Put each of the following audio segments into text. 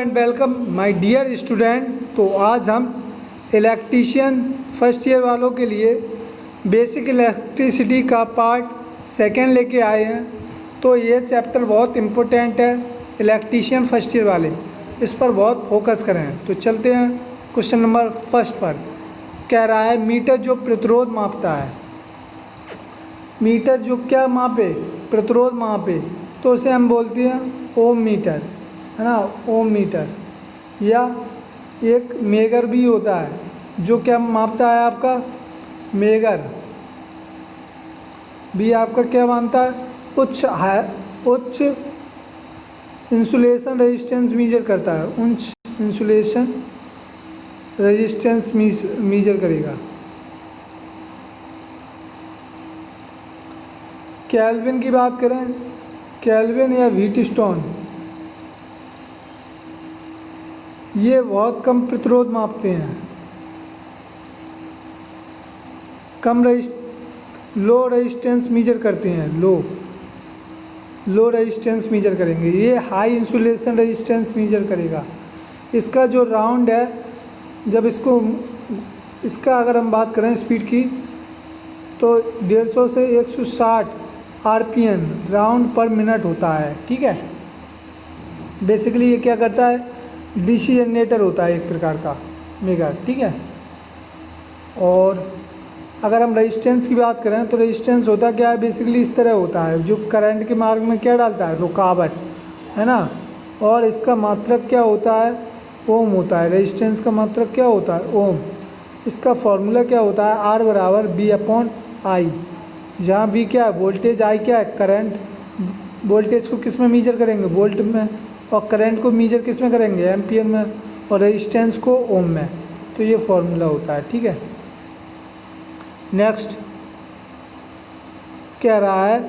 And welcome my dear student. तो आज हम इलेक्ट्रीशियन फर्स्ट ईयर वालों के लिए बेसिक इलेक्ट्रिसिटी का पार्ट सेकंड लेके आए हैं। तो ये चैप्टर बहुत इम्पोर्टेंट है, इलेक्ट्रीशियन फर्स्ट ईयर वाले इस पर बहुत फोकस करें। तो चलते हैं क्वेश्चन नंबर फर्स्ट पर। कह रहा है मीटर जो प्रतिरोध मापता है, मीटर जो क्या मापे, प्रतिरोध मापे, तो उसे हम बोलते हैं ओम मीटर, है ना, ओम मीटर। या एक मेगर भी होता है जो क्या मापता है, आपका मेगर भी आपका क्या मानता है, उच्च इंसुलेशन रेजिस्टेंस मीजर करता है, उच्च इंसुलेशन रेजिस्टेंस मीजर करेगा। केल्विन की बात करें, केल्विन या व्हीटस्टोन, ये बहुत कम प्रतिरोध मापते हैं, लो रेजिस्टेंस मीजर करते हैं, लो रेजिस्टेंस मीजर करेंगे। ये हाई इंसुलेशन रेजिस्टेंस मीजर करेगा। इसका जो राउंड है, जब इसका अगर हम बात करें स्पीड की, तो 150 से 160 आरपीएम राउंड पर मिनट होता है। ठीक है, बेसिकली ये क्या करता है, डीसी जनरेटर होता है एक प्रकार का मेगा। ठीक है, और अगर हम रेजिस्टेंस की बात करें तो रेजिस्टेंस होता क्या है, बेसिकली इस तरह होता है, जो करंट के मार्ग में क्या डालता है, रुकावट, है ना। और इसका मात्रक क्या होता है, ओम होता है। रेजिस्टेंस का मात्रक क्या होता है, ओम। इसका फॉर्मूला क्या होता है, आर बराबर V/I, जहाँ V क्या है, वोल्टेज, I क्या है, करंट। वोल्टेज को किस में मीजर करेंगे, वोल्ट में, और करंट को मीजर किस में करेंगे, एम्पियर में, और रेजिस्टेंस को ओम में। तो ये फॉर्मूला होता है। ठीक है, नेक्स्ट कह रहा है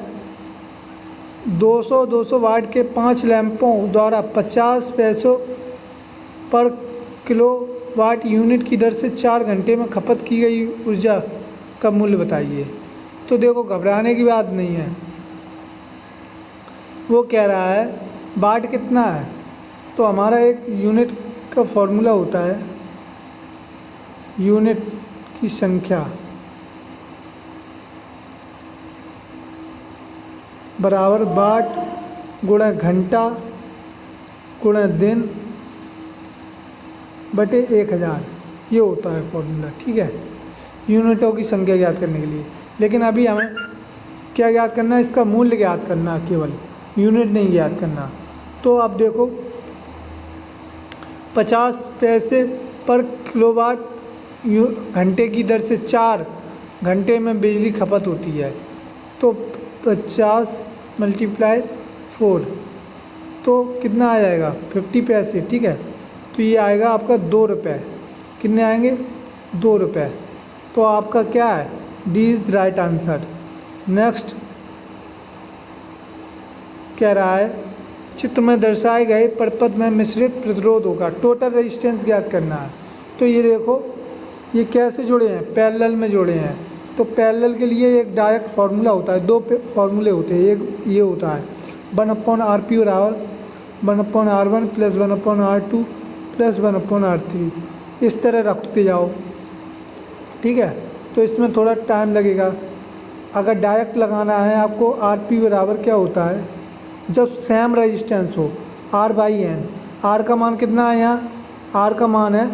200 वाट के 5 लैंपों द्वारा 50 पैसों पर किलोवाट यूनिट की दर से 4 घंटे में खपत की गई ऊर्जा का मूल्य बताइए। तो देखो, घबराने की बात नहीं है। वो कह रहा है वाट कितना है, तो हमारा एक यूनिट का फॉर्मूला होता है, यूनिट की संख्या बराबर वाट गुणा घंटा गुणा दिन बटे 1000, ये होता है फॉर्मूला। ठीक है, यूनिटों की संख्या ज्ञात करने के लिए। लेकिन अभी हमें क्या ज्ञात करना है, इसका मूल्य ज्ञात करना, केवल यूनिट नहीं ज्ञात करना। तो आप देखो, 50 पैसे पर किलोवाट घंटे की दर से 4 घंटे में बिजली खपत होती है। तो 50 × 4, तो कितना आ जाएगा, 50 पैसे। ठीक है, तो ये आएगा आपका 2 रुपये। कितने आएंगे, 2 रुपये। तो आपका क्या है, D is right answer. Next कह रहा है चित्र में दर्शाए गए परिपथ में मिश्रित प्रतिरोध होगा, टोटल रेजिस्टेंस ज्ञात करना है। तो ये देखो, ये कैसे जुड़े हैं, पैरेलल में जुड़े हैं। तो पैरेलल के लिए एक डायरेक्ट फार्मूला होता है, 2 फार्मूले होते हैं। एक ये होता है 1/RP बराबर 1/R1 + 1/R2 + 1/R3, इस तरह रखते जाओ। ठीक है, तो इसमें थोड़ा टाइम लगेगा। अगर डायरेक्ट लगाना है आपको, RP बराबर क्या होता है, जब सेम रेजिस्टेंस हो, R/N। R का मान कितना है यहाँ, R का मान है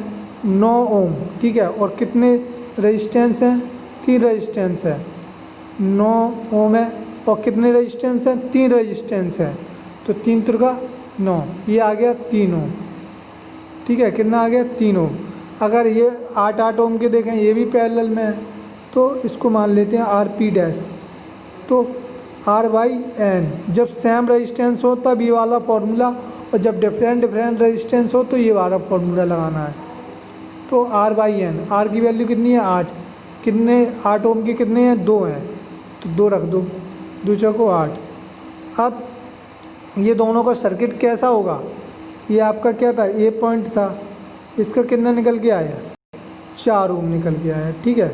9 ओम। ठीक है, और कितने रेजिस्टेंस हैं, 3 रेजिस्टेंस है, 9 ओम है, और कितने रेजिस्टेंस हैं, 3 रेजिस्टेंस है। तो 3 × 9, ये आ गया 3 ओम। ठीक है, कितना आ गया, 3 ओम। अगर ये 8 ओम के देखें, ये भी पैरेलल में है, तो इसको मान लेते हैं RP'। तो R/N, जब सेम रेजिस्टेंस हो तब ये वाला फार्मूला, और जब डिफरेंट रेजिस्टेंस हो तो ये वाला फार्मूला लगाना है। तो R/N, R की वैल्यू कितनी है, 8। कितने, 8 ओम के कितने हैं, 2 हैं, तो 2 रख दो, 2 × 8। अब ये दोनों का सर्किट कैसा होगा, ये आपका क्या था, ए पॉइंट था, इसका कितना निकल के आया, 4 ओम निकल के आया। ठीक है,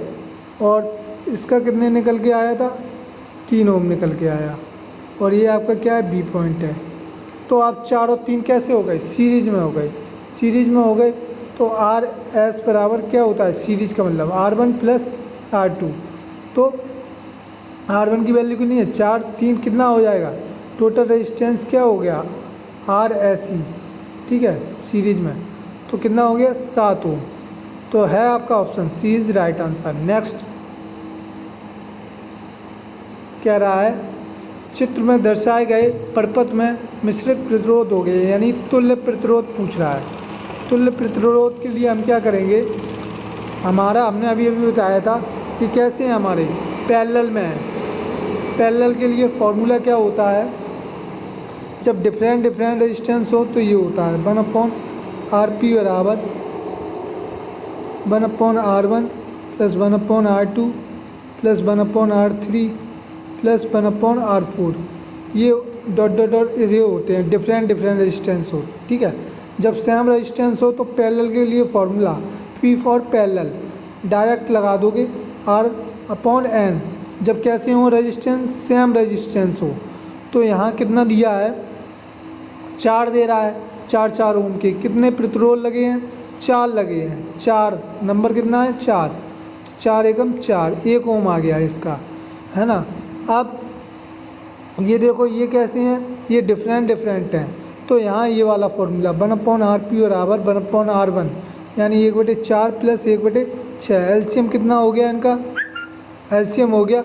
और इसका कितने निकल के आया था, 3 ओम निकल के आया। और ये आपका क्या है, बी पॉइंट है। तो आप 4 और 3 कैसे हो गए, सीरीज में हो गए, सीरीज में हो गए। तो आर एस बराबर क्या होता है, सीरीज का मतलब R1 प्लस R2। तो R1 की वैल्यू कितनी है, 4, 3 कितना हो जाएगा, टोटल रेजिस्टेंस क्या हो गया, RSE, ठीक है, सीरीज में। तो कितना हो गया, 7 ओम। तो है आपका option C is right answer. Next कह रहा है चित्र में दर्शाए गए परपथ में मिश्रित प्रतिरोध हो गए, यानी तुल्य प्रतिरोध पूछ रहा है। तुल्य प्रतिरोध के लिए हम क्या करेंगे, हमने अभी बताया था कि कैसे हमारे पैरेलल में है। पैरेलल के लिए फॉर्मूला क्या होता है, जब डिफरेंट रेजिस्टेंस हो तो ये होता है 1/RP बराबर 1/R1 plus 1/R2 plus 1/R3 plus 1/R4। ये डॉट डॉट डॉट ये होते हैं डिफरेंट रेजिस्टेंस हो, ठीक है। जब सेम रेजिस्टेंस हो तो पैरेलल के लिए formula P for parallel direct लगा दोगे R/N। जब कैसे हो रेजिस्टेंस, सेम रेजिस्टेंस हो। तो यहाँ कितना दिया है, 4 दे रहा है, 4 ओम के कितने प्रतिरोध लगे हैं, 4 लगे हैं, 4 नंबर कितना है, 4 एकम 4, 1 ओम आ गया इसका, है ना। अब ये देखो ये कैसे हैं, ये डिफरेंट हैं। तो यहाँ ये वाला फॉर्मूला 1/RP बराबर 1/R1, यानी 1/4 प्लस 1/6। एलसीएम कितना हो गया इनका, एलसीएम हो गया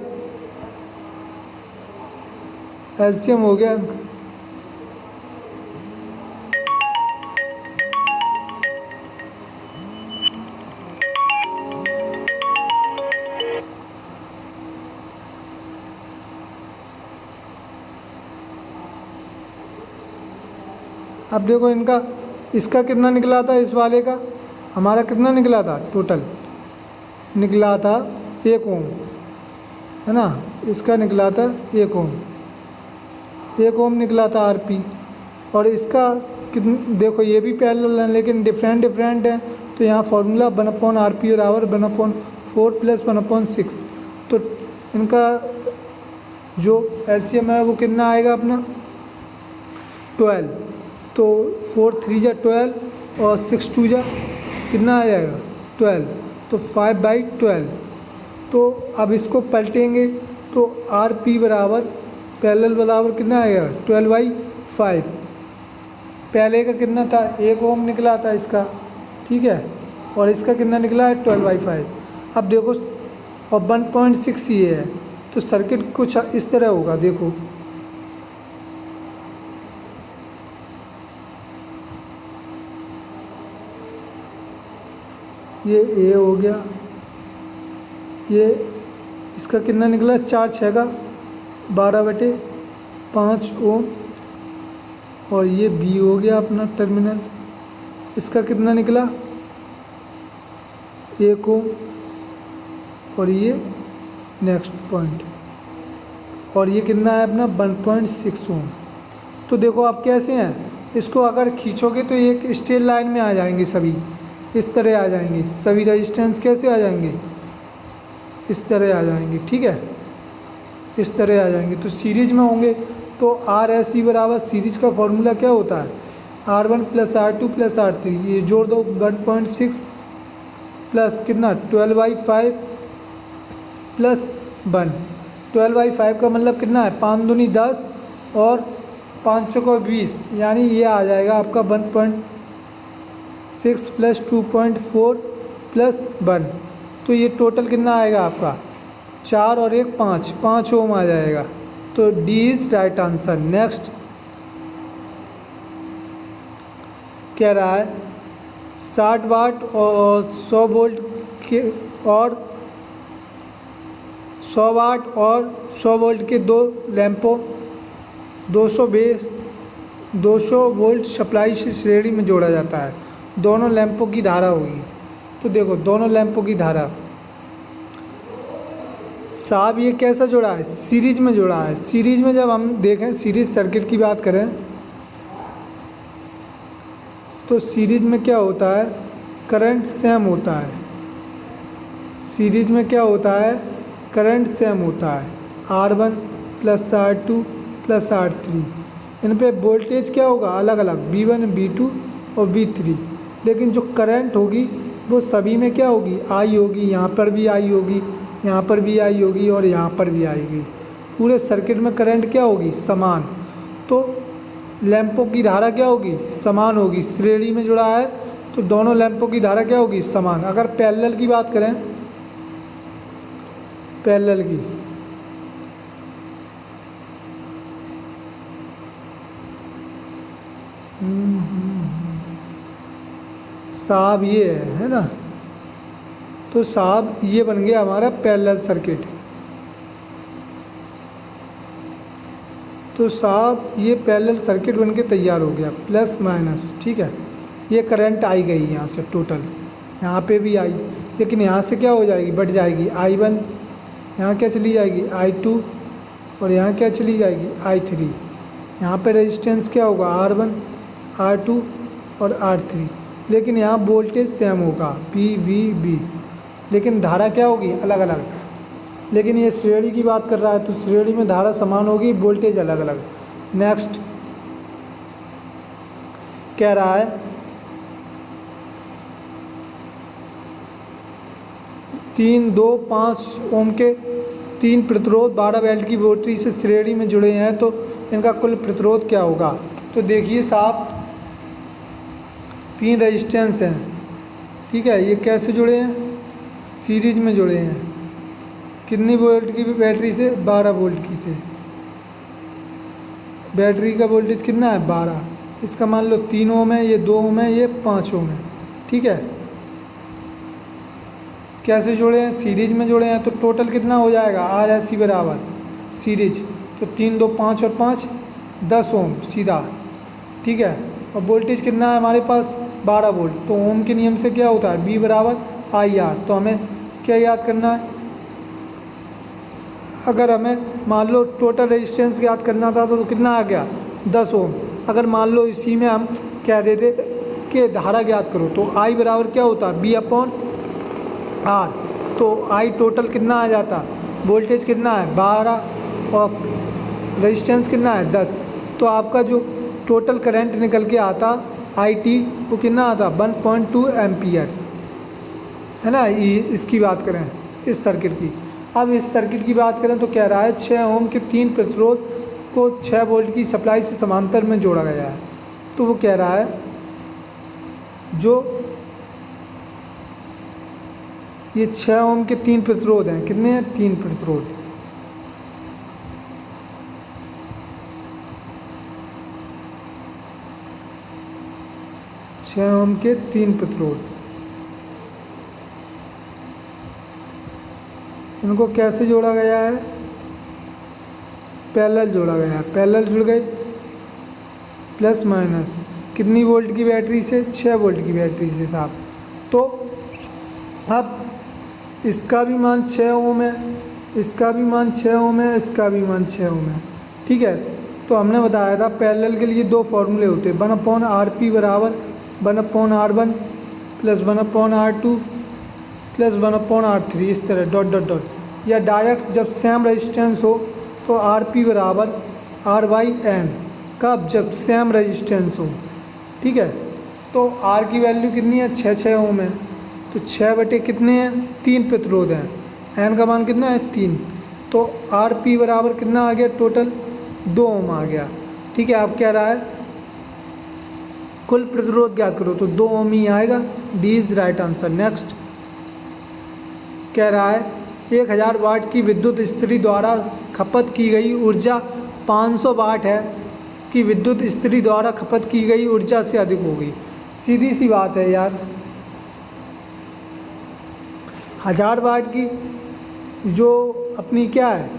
अब देखो इनका, इसका कितना निकला था, इस वाले का हमारा कितना निकला था, टोटल निकला था 1 ओम, है ना। इसका निकला था 1 ओम, 1 ओम निकला था आरपी। और इसका देखो ये भी पैरेलल है लेकिन डिफरेंट है। तो यहाँ फॉर्मूला 1/RP बराबर 1/4 प्लस 1/6। तो इनका जो एलसीएम है वो कितना आएगा अपना, 12। तो 4 3 जा 12 और 6 2 जा कितना आ जाएगा, 12। तो 5/12। तो अब इसको पलटेंगे तो RP बराबर पैरेलल बराबर कितना आएगा, 12/5। पहले का कितना था, 1 ओम निकला था इसका, ठीक है, और इसका कितना निकला है, 12/5। अब देखो और 1.6 ये है, तो सर्किट कुछ इस तरह होगा, देखो ये ए हो गया, ये इसका कितना निकला, 4 6 का 12/5 ओम। और ये बी हो गया अपना टर्मिनल, इसका कितना निकला, 1 ओम। और ये नेक्स्ट पॉइंट, और ये कितना है अपना 1.6 ओम। तो देखो आप कैसे हैं, इसको अगर खींचोगे तो ये एक स्ट्रेट लाइन में आ जाएंगे, सभी इस तरह आ जाएंगे, सभी रेजिस्टेंस कैसे आ जाएंगे, इस तरह आ जाएंगे, ठीक है, इस तरह आ जाएंगे। तो सीरीज में होंगे तो RSE बराबर सीरीज का फॉर्मूला क्या होता है, R1 plus R2 plus R3, ये जोड़ दो 1.6 प्लस कितना 12/5 प्लस 1। 12/5 का मतलब कितना है, 5 दूनी 10 और 5 चौको 20, यानी ये आ जाएगा आपका 1.6 प्लस 2.4 प्लस 1। तो ये टोटल कितना आएगा आपका, 4 और 1 5 ओम आ जाएगा। तो D is right answer. Next कह रहा है 60 वाट और 100 वोल्ट के और 100 वाट और 100 वोल्ट के दो लैंपों 200 वोल्ट सप्लाई से श्रेणी में जोड़ा जाता है, दोनों लैंपों की धारा होगी। तो देखो दोनों लैंपों की धारा, साहब ये कैसा जोड़ा है, सीरीज में जोड़ा है। सीरीज में जब हम देखें, सीरीज सर्किट की बात करें तो सीरीज में क्या होता है, करंट सेम होता है। सीरीज में क्या होता है, करंट सेम होता है, R1 plus R2 plus R3। इन पे वोल्टेज क्या होगा अलग अलग, V1 V2 और V3, लेकिन जो करंट होगी वो सभी में क्या होगी आई होगी। यहाँ पर भी आई होगी, यहाँ पर भी आई होगी और यहाँ पर भी आएगी। पूरे सर्किट में करंट क्या होगी समान। तो लैंपों की धारा क्या होगी समान होगी। श्रेणी में जुड़ा है तो दोनों लैंपों की धारा क्या होगी समान। अगर पैरेलल की बात करें, पैरेलल की, साहब ये है ना, तो साहब ये बन गया हमारा पैरेलल सर्किट। तो साहब ये पैरेलल सर्किट बन के तैयार हो गया, प्लस माइनस, ठीक है। ये करंट आई गई यहाँ से टोटल, यहाँ पे भी आई, लेकिन यहाँ से क्या हो जाएगी बढ़ जाएगी I1, यहाँ क्या चली जाएगी I2 और यहाँ क्या चली जाएगी I3। यहाँ पे रेजिस्टेंस क्या होगा R1 R2 और R3, लेकिन यहाँ वोल्टेज सेम होगा VVB, लेकिन धारा क्या होगी अलग अलग। लेकिन ये श्रेणी की बात कर रहा है तो श्रेणी में धारा समान होगी, वोल्टेज अलग अलग। नेक्स्ट कह रहा है 3, 2, 5 ओम के 3 प्रतिरोध 12 वोल्ट की बैटरी से श्रेणी में जुड़े हैं तो इनका कुल प्रतिरोध क्या होगा। तो देखिए साहब 3 रेजिस्टेंस हैं, ठीक है। ये कैसे जुड़े हैं सीरीज में जुड़े हैं। कितनी वोल्ट की बैटरी से 12 वोल्ट की से। बैटरी का वोल्टेज कितना है 12, इसका मान लो 3 ओम है, ये 2 ओम है, ये 5 ओम है, ठीक है। कैसे जुड़े हैं सीरीज में जुड़े हैं तो टोटल कितना हो जाएगा RSC बराबर सीरीज, तो 3, 2, 5 और 5 10 ओम सीधा, ठीक है। और वोल्टेज कितना है हमारे पास 12 वोल्ट, तो ओम के नियम से क्या होता है V बराबर IR। तो हमें क्या याद करना है, अगर हमें मान लो टोटल रेजिस्टेंस याद करना था तो कितना आ गया 10 ओम। अगर मान लो इसी में हम क्या देते कि धारा ज्ञात करो तो I बराबर क्या होता V अपॉन R, तो I टोटल कितना आ जाता, वोल्टेज कितना है 12 और रेजिस्टेंस कितना है 10, तो आपका जो टोटल करंट निकल के आता IT वो कितना आता 1.2 एम्पियर, है ना। इसकी बात करें इस सर्किट की। अब इस सर्किट की बात करें तो कह रहा है 6 ओम के 3 प्रतिरोध को 6 वोल्ट की सप्लाई से समांतर में जोड़ा गया है। तो वो कह रहा है जो ये 6 ओम के 3 प्रतिरोध हैं, कितने हैं 3 प्रतिरोध, छः ओम के 3 प्रतिरोध, इनको कैसे जोड़ा गया है पैरेलल जोड़ा गया है। पैरेलल जुड़ गए प्लस माइनस कितनी वोल्ट की बैटरी से 6 वोल्ट की बैटरी से साहब। तो अब इसका भी मान 6 ओम है, इसका भी मान 6 ओम है, इसका भी मान 6 ओम है, ठीक है। तो हमने बताया था पैरेलल के लिए 2 फॉर्मूले होते हैं, 1/RP बराबर 1/R1 plus 1/R2 plus 1/R3, इस तरह डॉट डॉट डॉट, या डायरेक्ट जब सेम रेजिस्टेंस हो तो RP बराबर R/N, कब जब सेम रेजिस्टेंस हो, ठीक है। तो R की वैल्यू कितनी है 6 ओम है, तो 6 बटे कितने हैं 3 प्रतिरोध हैं, N का मान कितना है 3, तो RP बराबर कितना आ गया टोटल 2 ओम आ गया, ठीक है। अब कह रहा है कुल प्रतिरोध ज्ञात करो तो 2 ओम ही आएगा, D is right answer. Next कह रहा है 1000 वाट की विद्युत इस्त्री द्वारा खपत की गई ऊर्जा 500 वाट है कि विद्युत इस्त्री द्वारा खपत की गई ऊर्जा से अधिक होगी। सीधी सी बात है यार, 1000 वाट की जो अपनी क्या है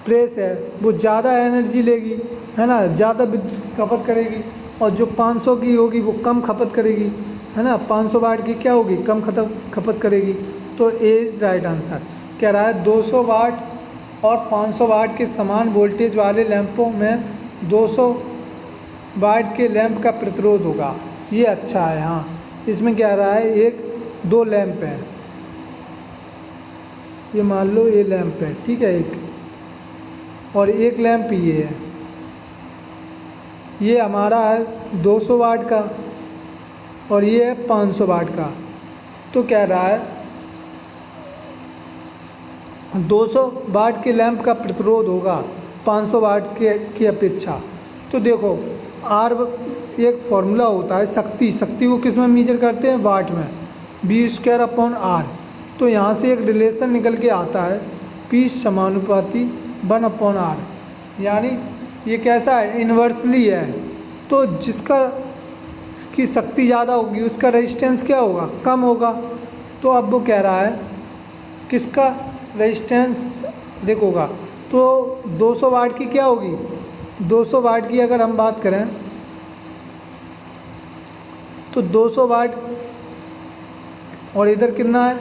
प्रेस है वो ज़्यादा एनर्जी लेगी, है ना, ज़्यादा विद्युत खपत करेगी, और जो 500 की होगी वो कम खपत करेगी, है ना। 500 वाट की क्या होगी कम खपत करेगी, तो ए इज़ राइट आंसर। कह रहा है 200 वाट और 500 वाट के समान वोल्टेज वाले लैंपों में 200 वाट के लैंप का प्रतिरोध होगा। ये अच्छा है, हाँ। इसमें क्या रहा है 2 लैंप हैं, ये मान लो ये लैंप है, ठीक है, एक और एक लैंप ये है, ये हमारा है 200 वाट का और ये है 500 वाट का। तो कह रहा है 200 वाट के लैंप का प्रतिरोध होगा 500 वाट की अपेक्षा। तो देखो आर एक फॉर्मूला होता है शक्ति को किस में मेजर करते हैं, वाट में, V²/R। तो यहाँ से एक रिलेशन निकल के आता है P समानुपाती 1/R, यानी ये कैसा है, इन्वर्सली है। तो जिसका की शक्ति ज़्यादा होगी उसका रेजिस्टेंस क्या होगा, कम होगा। तो अब वो कह रहा है किसका रेजिस्टेंस देखोगा, तो 200 वाट की क्या होगी, 200 वाट की अगर हम बात करें तो 200 वाट और इधर कितना है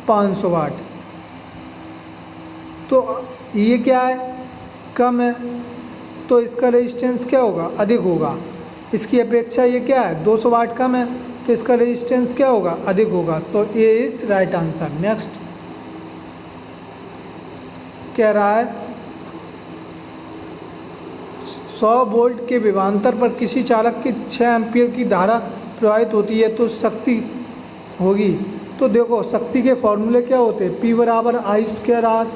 500 वाट। तो ये क्या है, कम है, तो इसका रेजिस्टेंस क्या होगा, अधिक होगा। इसकी अपेक्षा ये क्या है 200 वाट कम है, तो इसका रेजिस्टेंस क्या होगा, अधिक होगा। तो ए इज राइट आंसर। नेक्स्ट कह रहा है 100 वोल्ट के विभवांतर पर किसी चालक की 6 एम्पीयर की धारा प्रवाहित होती है तो शक्ति होगी। तो देखो शक्ति के फॉर्मूले क्या होते हैं, P/I²R,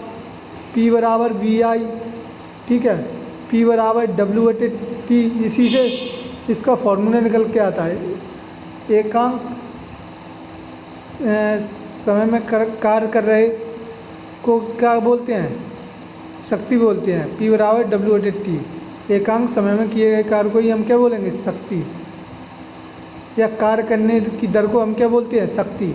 P/VI, ठीक है, P/W/T। इसी से इसका फॉर्मूला निकल के आता है। एकांक समय में कार्य कर रहे को क्या बोलते हैं, शक्ति बोलते हैं, P/W/T। एकांक समय में किए गए कार्य को ही हम क्या बोलेंगे, शक्ति, या कार्य करने की दर को हम क्या बोलते हैं, शक्ति।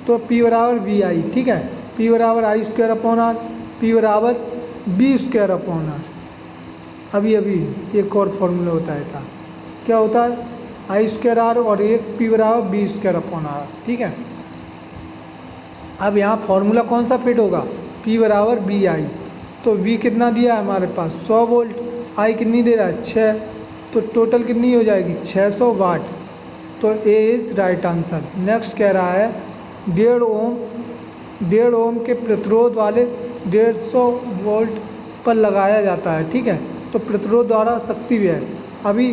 तो P/VI, ठीक है, P/I²/R, P/V²/R। अभी एक और फॉर्मूला होता है था, क्या होता है, I²R और एक P/V²/R, ठीक है। अब यहाँ फॉर्मूला कौन सा फिट होगा, P/VI। तो V कितना दिया है हमारे पास 100 वोल्ट, I कितनी दे रहा है 6, तो टोटल कितनी हो जाएगी 600 वाट। तो A is right answer. Next कह रहा है 1.5 ओम के प्रतिरोध वाले 150 वोल्ट पर लगाया जाता है, ठीक है। तो प्रतिरोध द्वारा शक्ति भी है। अभी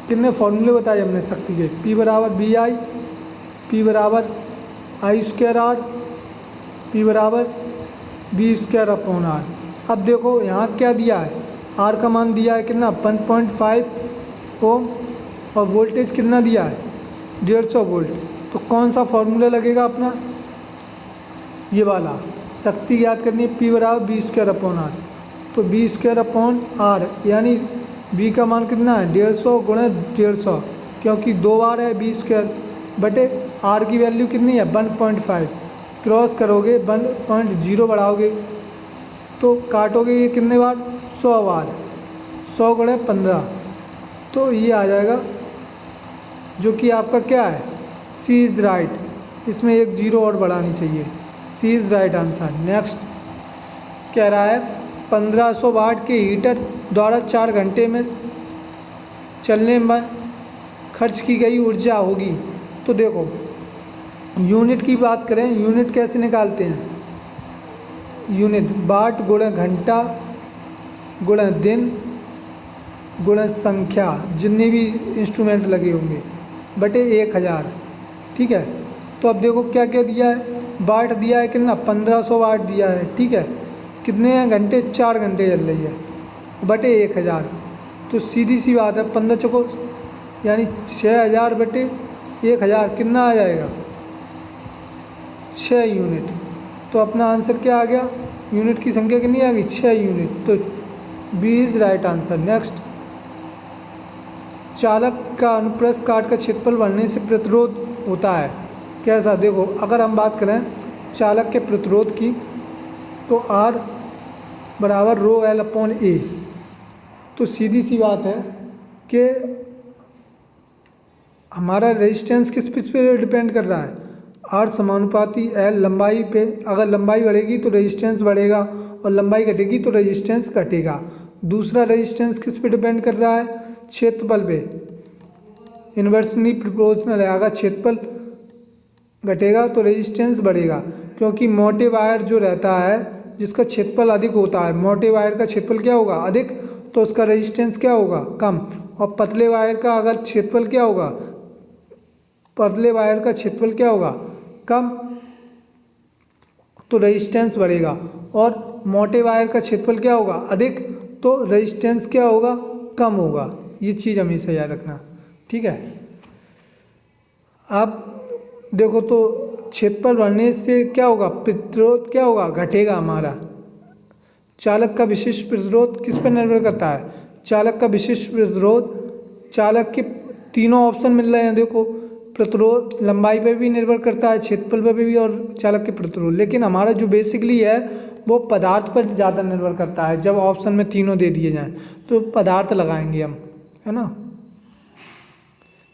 कितने फॉर्मूले बताए हमने शक्ति के, P/VI, P/I²R, P/V²/R। अब देखो यहाँ क्या दिया है, R का मान दिया है कितना 1.5 ओम और वोल्टेज कितना दिया है 150 वोल्ट। तो कौन सा फॉर्मूला लगेगा अपना, ये वाला, शक्ति याद करनी है P/V²/R। तो V²/R यानी V का मान कितना है 150 गुणा 150, क्योंकि 2 बार है V² बटे R की वैल्यू कितनी है 1.5, क्रॉस करोगे 1.0 बढ़ाओगे तो काटोगे ये कितने बार 100 बार, 100 गुणा 15, तो ये आ जाएगा जो कि आपका क्या है, सी इज़ राइट। इसमें एक 0 और बढ़ानी चाहिए, सी इज़ राइट आंसर। नेक्स्ट कह रहा है 1500 वाट के हीटर द्वारा 4 घंटे में चलने में खर्च की गई ऊर्जा होगी। तो देखो यूनिट की बात करें, यूनिट कैसे निकालते हैं, यूनिट वाट गुणा घंटा गुणा दिन गुणा संख्या जितने भी इंस्ट्रूमेंट लगे होंगे बटे 1000, ठीक है। तो अब देखो क्या क्या दिया है, वाट दिया है कितना 1500 वाट दिया है, ठीक है, कितने हैं घंटे 4 घंटे चल रही है बटे 1000। तो सीधी सी बात है 15 चौको यानी 6000 बटे 1000 कितना आ जाएगा 6 यूनिट। तो अपना आंसर क्या आ गया, यूनिट की संख्या कितनी आ गई 6 यूनिट। तो B is right answer. Next चालक का अनुप्रस्थ काट का क्षेत्रफल बढ़ने से प्रतिरोध होता है कैसा। देखो अगर हम बात करें चालक के प्रतिरोध की तो R बराबर ρL/A। तो सीधी सी बात है कि हमारा रेजिस्टेंस किस पे डिपेंड कर रहा है, R समानुपाती L लंबाई पे। अगर लंबाई बढ़ेगी तो रेजिस्टेंस बढ़ेगा और लंबाई घटेगी तो रेजिस्टेंस घटेगा। दूसरा रेजिस्टेंस किस पे डिपेंड कर रहा है, क्षेत्रफल पे, इन्वर्सली प्रोपोर्शनल है। अगर क्षेत्रफल घटेगा तो रेजिस्टेंस बढ़ेगा, क्योंकि मोटे वायर जो रहता है जिसका क्षेत्रफल अधिक होता है, मोटे वायर का क्षेत्रफल क्या होगा अधिक, तो उसका रेजिस्टेंस क्या होगा कम। और पतले वायर का अगर क्षेत्रफल क्या होगा, पतले वायर का क्षेत्रफल क्या होगा, कम, तो रेजिस्टेंस बढ़ेगा। और मोटे वायर का क्षेत्रफल क्या होगा, अधिक, तो रेजिस्टेंस क्या होगा, कम होगा। ये चीज़ हमेशा याद रखना, ठीक है। अब देखो तो क्षेत्रफल बढ़ने से क्या होगा, प्रतिरोध क्या होगा, घटेगा हमारा। चालक का विशिष्ट प्रतिरोध किस पर निर्भर करता है, चालक का विशिष्ट प्रतिरोध, चालक के तीनों ऑप्शन मिल रहे हैं देखो, प्रतिरोध लंबाई पर भी निर्भर करता है, क्षेत्रफल पर भी और चालक के प्रतिरोध। लेकिन हमारा जो बेसिकली है वो पदार्थ पर ज़्यादा निर्भर करता है। जब ऑप्शन में तीनों दे दिए जाएं तो पदार्थ लगाएंगे हम, है ना।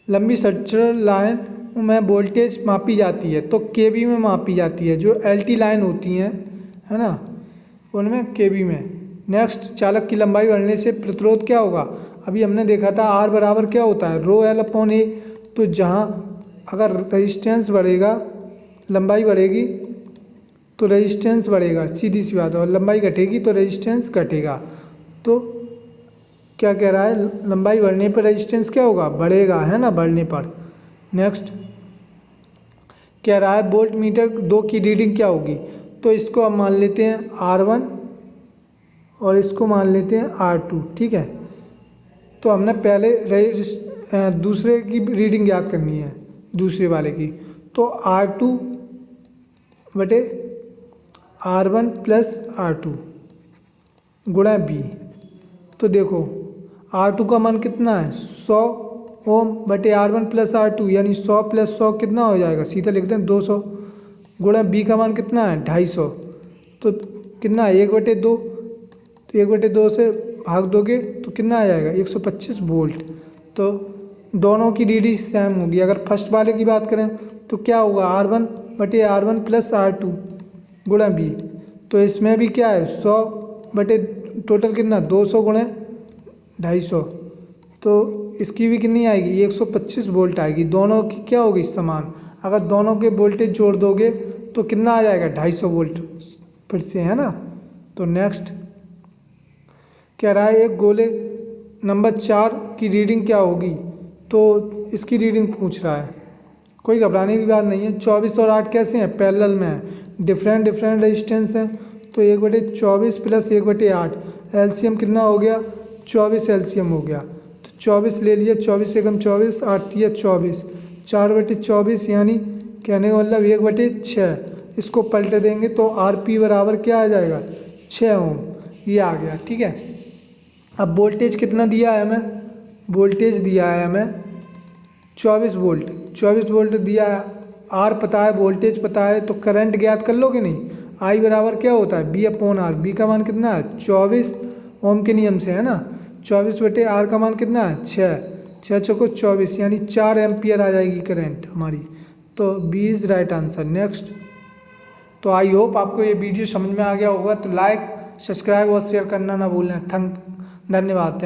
लंबी स्ट्रक्चरल लाइन में वोल्टेज मापी जाती है तो केवी में मापी जाती है। जो एलटी लाइन होती हैं, है ना, उनमें केवी में। नेक्स्ट, चालक की लंबाई बढ़ने से प्रतिरोध क्या होगा, अभी हमने देखा था आर बराबर क्या होता है, रो एल अपॉन ए। तो जहाँ अगर रेजिस्टेंस बढ़ेगा, लंबाई बढ़ेगी तो रेजिस्टेंस बढ़ेगा, सीधी सी बात है, और लंबाई घटेगी तो रेजिस्टेंस घटेगा। तो क्या कह रहा है, लंबाई बढ़ने पर रेजिस्टेंस क्या होगा, बढ़ेगा, है ना, बढ़ने पर। नेक्स्ट कह रहा है वोल्ट मीटर 2 की रीडिंग क्या होगी, तो इसको हम मान लेते हैं R1 और इसको मान लेते हैं R2, ठीक है। तो हमने पहले दूसरे की रीडिंग याद करनी है, दूसरे वाले की। तो R2 बटे R1 प्लस R2 गुणा B। तो देखो R2 का मान कितना है, 100 ओम बटे R1 प्लस R2, यानी 100 प्लस 100 कितना हो जाएगा, सीधा लिखते हैं 200, गुणा B का मान कितना है 250। तो कितना है 1/2, तो 1/2 से भाग दोगे तो कितना आ जाएगा 125 वोल्ट। तो दोनों की रीडिंग सेम होगी। अगर फर्स्ट वाले की बात करें तो क्या होगा, R1 बटे R1 प्लस R2 गुणा B। तो इसमें भी क्या है 100 बटे टोटल कितना 200 गुणा 250, तो इसकी भी कितनी आएगी 125 वोल्ट आएगी। दोनों की क्या होगी समान। अगर दोनों के वोल्टेज जोड़ दोगे तो कितना आ जाएगा 250 वोल्ट फिर से, है ना। तो नेक्स्ट कह रहा है एक गोले नंबर 4 की रीडिंग क्या होगी, तो इसकी रीडिंग पूछ रहा है। कोई घबराने की बात नहीं है। 24 और 8 कैसे हैं, पैरेलल में है, डिफरेंट रेजिस्टेंस हैं। तो 1/24 प्लस 1/8 एलसीएम कितना हो गया 24 एलसीएम हो गया। तो 24 ले लिया, 24 एकम 24, 8 या 24, 4/24 यानी कहने का मतलब 1/6। इसको पलट देंगे तो आरपी बराबर क्या आ जाएगा 6 ओम, ये आ गया, ठीक है। अब वोल्टेज कितना दिया है हमें, वोल्टेज दिया है हमें 24 वोल्ट, 24 वोल्ट दिया है। आर पता है, वोल्टेज पता है, तो करंट ज्ञात कर लोगे नहीं। आई बराबर क्या होता है बी अपॉन आर। बी का मान कितना है 24 ओम के नियम से, है ना। 24 बटे आर का मान कितना है 6 चौको 24 यानी 4 एम्पियर आ जाएगी करंट हमारी। तो B is right answer. Next, तो आई होप आपको ये वीडियो समझ में आ गया होगा। तो लाइक, सब्सक्राइब और शेयर करना ना भूलें। धन्यवाद।